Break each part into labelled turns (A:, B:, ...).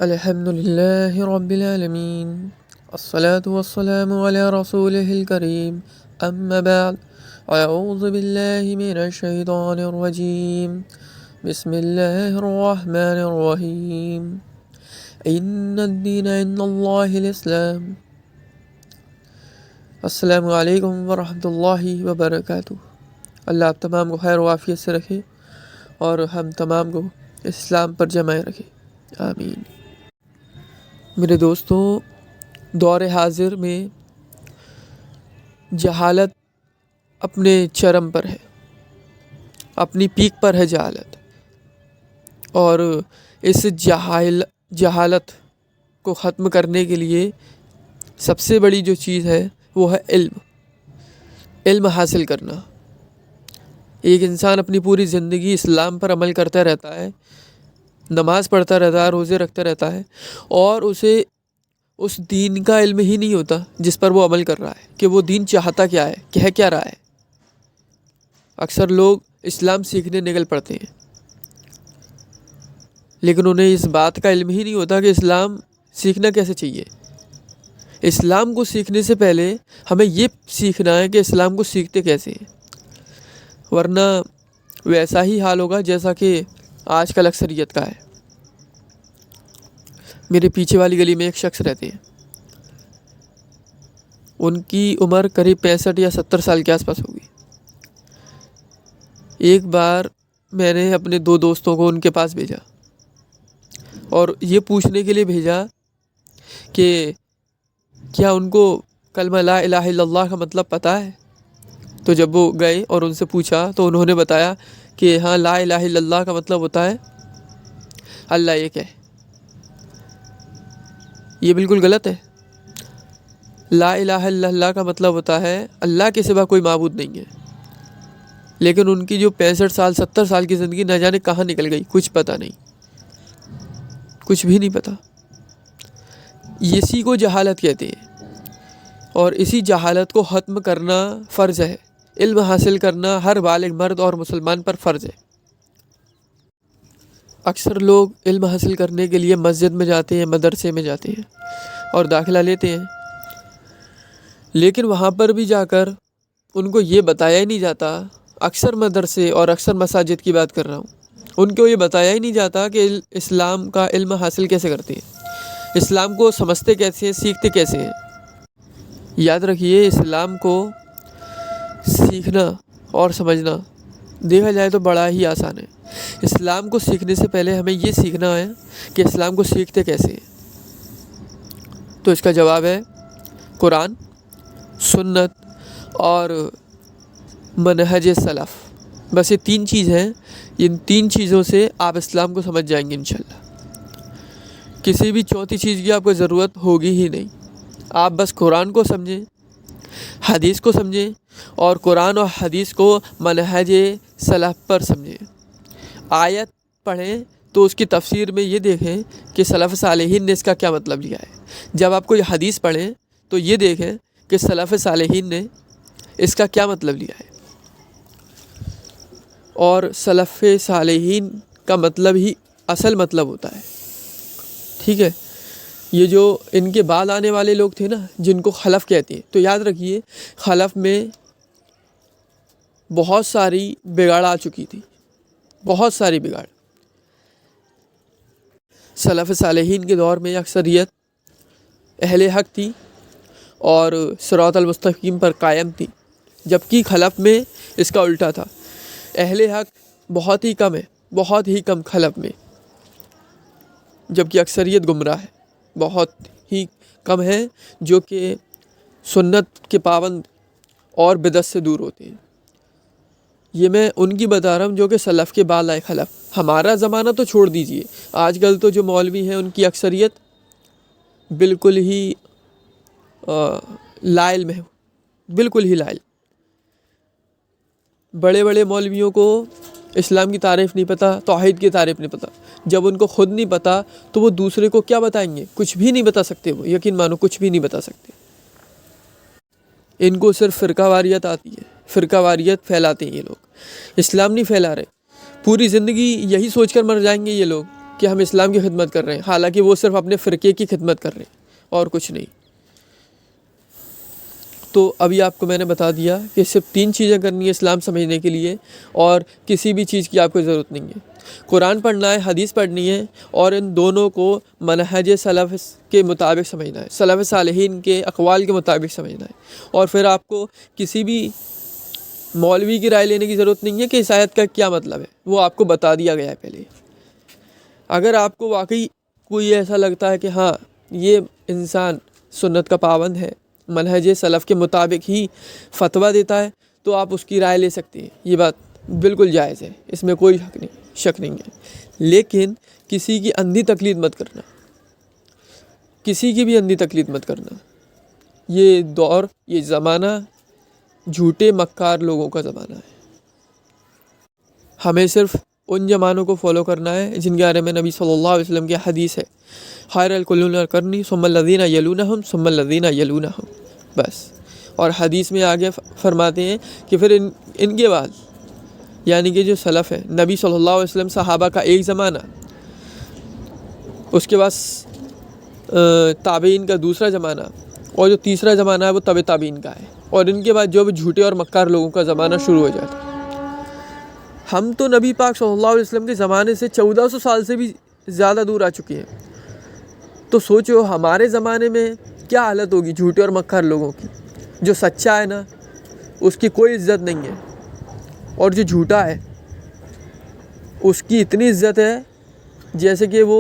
A: الحمد لله رب العالمين الصلاة والسلام على رسوله الكريم أما بعد أعوذ بالله من الشيطان الرجيم بسم الله الرحمن الرحيم إن الدين عند الله الإسلام السلام علیکم ورحمۃ اللہ وبرکاتہ۔ اللہ آپ تمام کو خیر و عافیت سے رکھے اور ہم تمام کو اسلام پر جمائے رکھے، آمین۔ میرے دوستوں، دور حاضر میں جہالت اپنے چرم پر ہے، اپنی پیک پر ہے جہالت، اور اس جہالت کو ختم کرنے کے لیے سب سے بڑی جو چیز ہے وہ ہے علم حاصل کرنا۔ ایک انسان اپنی پوری زندگی اسلام پر عمل کرتا رہتا ہے، نماز پڑھتا رہتا ہے، روزے رکھتا رہتا ہے، اور اسے اس دین کا علم ہی نہیں ہوتا جس پر وہ عمل کر رہا ہے، کہ وہ دین چاہتا کیا ہے، کہہ کیا رہا ہے۔ اکثر لوگ اسلام سیکھنے نکل پڑتے ہیں، لیکن انہیں اس بات کا علم ہی نہیں ہوتا کہ اسلام سیکھنا کیسے چاہیے۔ اسلام کو سیکھنے سے پہلے ہمیں یہ سیکھنا ہے کہ اسلام کو سیکھتے کیسے ہیں، ورنہ ویسا ہی حال ہوگا جیسا کہ آج کل اکثریت کا ہے۔ میرے پیچھے والی گلی میں ایک شخص رہتے ہیں، ان کی عمر قریب 65 یا 70 سال کے آس پاس ہوگی۔ ایک بار میں نے اپنے 2 دوستوں کو ان کے پاس بھیجا اور یہ پوچھنے کے لیے بھیجا کہ کیا ان کو کلمہ لا الہ الا اللہ کا مطلب پتہ ہے۔ تو جب وہ گئے اور ان سے پوچھا تو انہوں نے بتایا کہ ہاں، لا الہ الا اللہ کا مطلب ہوتا ہے اللہ ایک ہے۔ یہ بالکل غلط ہے۔ لا الہ الا اللہ کا مطلب ہوتا ہے اللہ کے سوا کوئی معبود نہیں ہے۔ لیکن ان کی جو 65 سال 70 سال کی زندگی نہ جانے کہاں نکل گئی، کچھ پتہ نہیں، کچھ بھی نہیں پتہ۔ اسی کو جہالت کہتے ہیں، اور اسی جہالت کو ختم کرنا فرض ہے۔ علم حاصل کرنا ہر بالغ مرد اور مسلمان پر فرض ہے۔ اکثر لوگ علم حاصل کرنے کے لیے مسجد میں جاتے ہیں، مدرسے میں جاتے ہیں اور داخلہ لیتے ہیں، لیکن وہاں پر بھی جا کر ان کو یہ بتایا ہی نہیں جاتا، اکثر مدرسے اور اکثر مساجد کی بات کر رہا ہوں، ان کو یہ بتایا ہی نہیں جاتا کہ اسلام کا علم حاصل کیسے کرتے ہیں، اسلام کو سمجھتے کیسے ہیں، سیکھتے کیسے ہیں۔ یاد رکھیے، اسلام کو سیکھنا اور سمجھنا دیکھا جائے تو بڑا ہی آسان ہے۔ اسلام کو سیکھنے سے پہلے ہمیں یہ سیکھنا ہے کہ اسلام کو سیکھتے کیسے ہیں۔ تو اس کا جواب ہے قرآن، سنت اور منہج سلف۔ بس یہ 3 چیز ہیں، ان 3 چیزوں سے آپ اسلام کو سمجھ جائیں گے انشاءاللہ۔ کسی بھی چوتھی چیز کی آپ کو ضرورت ہوگی ہی نہیں۔ آپ بس قرآن کو سمجھیں، حدیث کو سمجھیں، اور قرآن اور حدیث کو منہج سلف پر سمجھیں۔ آیت پڑھیں تو اس کی تفسیر میں یہ دیکھیں کہ سلف صالحین نے اس کا کیا مطلب لیا ہے۔ جب آپ کوئی حدیث پڑھیں تو یہ دیکھیں کہ سلف صالحین نے اس کا کیا مطلب لیا ہے، اور سلف صالحین کا مطلب ہی اصل مطلب ہوتا ہے، ٹھیک ہے۔ یہ جو ان کے بعد آنے والے لوگ تھے نا، جن کو خلف کہتے ہیں، تو یاد رکھیے خلف میں بہت ساری بگاڑ آ چکی تھی، بہت ساری بگاڑ۔ سلف صالحین کے دور میں اکثریت اہل حق تھی اور صراط المستقیم پر قائم تھی، جبکہ خلف میں اس کا الٹا تھا۔ اہل حق بہت ہی کم ہے، بہت ہی کم خلف میں، جبکہ اکثریت گمراہ ہے، بہت ہی کم ہے جو کہ سنت کے پابند اور بدعت سے دور ہوتے ہیں۔ یہ میں ان کی بتا رہا ہوں جو کہ سلف کے بعد آئے خلف۔ ہمارا زمانہ تو چھوڑ دیجئے، آج کل تو جو مولوی ہیں ان کی اکثریت بالکل ہی لا علم ہے، بالکل ہی لا علم۔ بڑے بڑے مولویوں کو اسلام کی تعریف نہیں پتہ، توحید کی تعریف نہیں پتہ۔ جب ان کو خود نہیں پتہ تو وہ دوسرے کو کیا بتائیں گے؟ کچھ بھی نہیں بتا سکتے، وہ یقین مانو کچھ بھی نہیں بتا سکتے۔ ان کو صرف فرقہ واریت آتی ہے، فرقہ واریت پھیلاتے ہیں یہ لوگ، اسلام نہیں پھیلا رہے۔ پوری زندگی یہی سوچ کر مر جائیں گے یہ لوگ کہ ہم اسلام کی خدمت کر رہے ہیں، حالانکہ وہ صرف اپنے فرقے کی خدمت کر رہے ہیں اور کچھ نہیں۔ تو ابھی آپ کو میں نے بتا دیا کہ صرف 3 چیزیں کرنی ہے اسلام سمجھنے کے لیے، اور کسی بھی چیز کی آپ کو ضرورت نہیں ہے۔ قرآن پڑھنا ہے، حدیث پڑھنی ہے، اور ان دونوں کو منہج سلف کے مطابق سمجھنا ہے، سلف صالحین کے اقوال کے مطابق سمجھنا ہے۔ اور پھر آپ کو کسی بھی مولوی کی رائے لینے کی ضرورت نہیں ہے کہ اس آیت کا کیا مطلب ہے، وہ آپ کو بتا دیا گیا ہے پہلے۔ اگر آپ کو واقعی کوئی ایسا لگتا ہے کہ ہاں یہ انسان سنت کا پابند ہے، منہج سلف کے مطابق ہی فتویٰ دیتا ہے، تو آپ اس کی رائے لے سکتے ہیں، یہ بات بالکل جائز ہے، اس میں کوئی شک نہیں ہے۔ لیکن کسی کی اندھی تقلید مت کرنا، کسی کی بھی اندھی تقلید مت کرنا۔ یہ دور، یہ زمانہ جھوٹے مکار لوگوں کا زمانہ ہے۔ ہمیں صرف ان زمانوں کو فالو کرنا ہے جن کے بارے میں نبی صلی اللہ علیہ وسلم کی حدیث ہے، خیر القرون قرنی ثم الذین یلونہم ثم الذین یلونہم، بس۔ اور حدیث میں آگے فرماتے ہیں کہ پھر ان کے بعد، یعنی کہ جو سلف ہے، نبی صلی اللہ علیہ وسلم، صحابہ کا ایک زمانہ، اس کے بعد تابعین کا دوسرا زمانہ، اور جو تیسرا زمانہ ہے وہ تبع تابعین کا ہے، اور ان کے بعد جو بھی جھوٹے اور مکار لوگوں کا زمانہ شروع ہو جاتا ہے۔ ہم تو نبی پاک صلی اللہ علیہ وسلم کے زمانے سے 1400 سال سے بھی زیادہ دور آ چکے ہیں، تو سوچو ہمارے زمانے میں کیا حالت ہوگی جھوٹے اور مکار لوگوں کی۔ جو سچا ہے نا، اس کی کوئی عزت نہیں ہے، اور جو جھوٹا ہے اس کی اتنی عزت ہے جیسے کہ وہ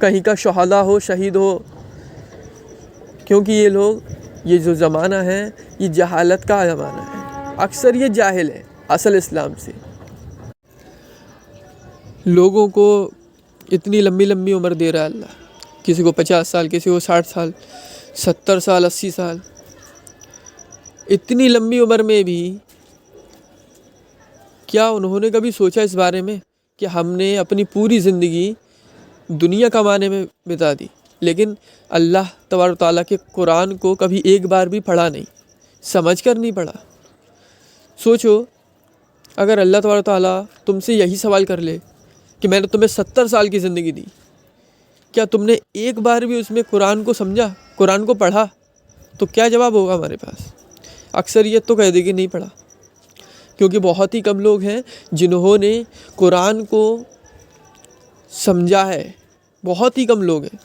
A: کہیں کا شہدا ہو، شہید ہو، کیونکہ یہ لوگ، یہ جو زمانہ ہے یہ جہالت کا زمانہ ہے، اکثر یہ جاہل ہے اصل اسلام سے۔ لوگوں کو اتنی لمبی لمبی عمر دے رہا ہے اللہ، کسی کو 50 سال، کسی کو 60 سال، 70 سال، 80 سال۔ اتنی لمبی عمر میں بھی کیا انہوں نے کبھی سوچا اس بارے میں کہ ہم نے اپنی پوری زندگی دنیا کمانے میں بتا دی، لیکن اللہ تبارک و تعالیٰ کے قرآن کو کبھی ایک بار بھی پڑھا نہیں، سمجھ کر نہیں پڑھا۔ سوچو اگر اللہ تبارک و تعالیٰ تم سے یہی سوال کر لے کہ میں نے تمہیں 70 سال کی زندگی دی، کیا تم نے ایک بار بھی اس میں قرآن کو سمجھا، قرآن کو پڑھا؟ تو کیا جواب ہوگا ہمارے پاس؟ اکثریت تو کہہ دے گی نہیں پڑھا، کیونکہ بہت ہی کم لوگ ہیں جنہوں نے قرآن کو سمجھا ہے، بہت ہی کم لوگ ہیں،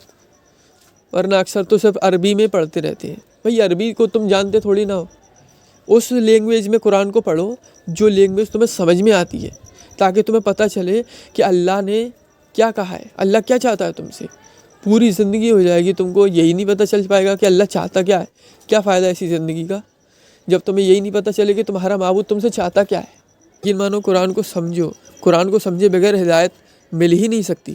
A: ورنہ اکثر تو صرف عربی میں پڑھتے رہتے ہیں۔ بھئی عربی کو تم جانتے تھوڑی نہ ہو، اس لینگویج میں قرآن کو پڑھو جو لینگویج تمہیں سمجھ میں آتی ہے، تاکہ تمہیں پتہ چلے کہ اللہ نے کیا کہا ہے، اللہ کیا چاہتا ہے تم سے۔ پوری زندگی ہو جائے گی تم کو یہی نہیں پتہ چل پائے گا کہ اللہ چاہتا کیا ہے، کیا فائدہ ہے ایسی زندگی کا جب تمہیں یہی نہیں پتہ چلے کہ تمہارا معبود تم سے چاہتا کیا ہے۔ یقین مانو قرآن کو سمجھو، قرآن کو سمجھے بغیر ہدایت مل ہی نہیں سکتی۔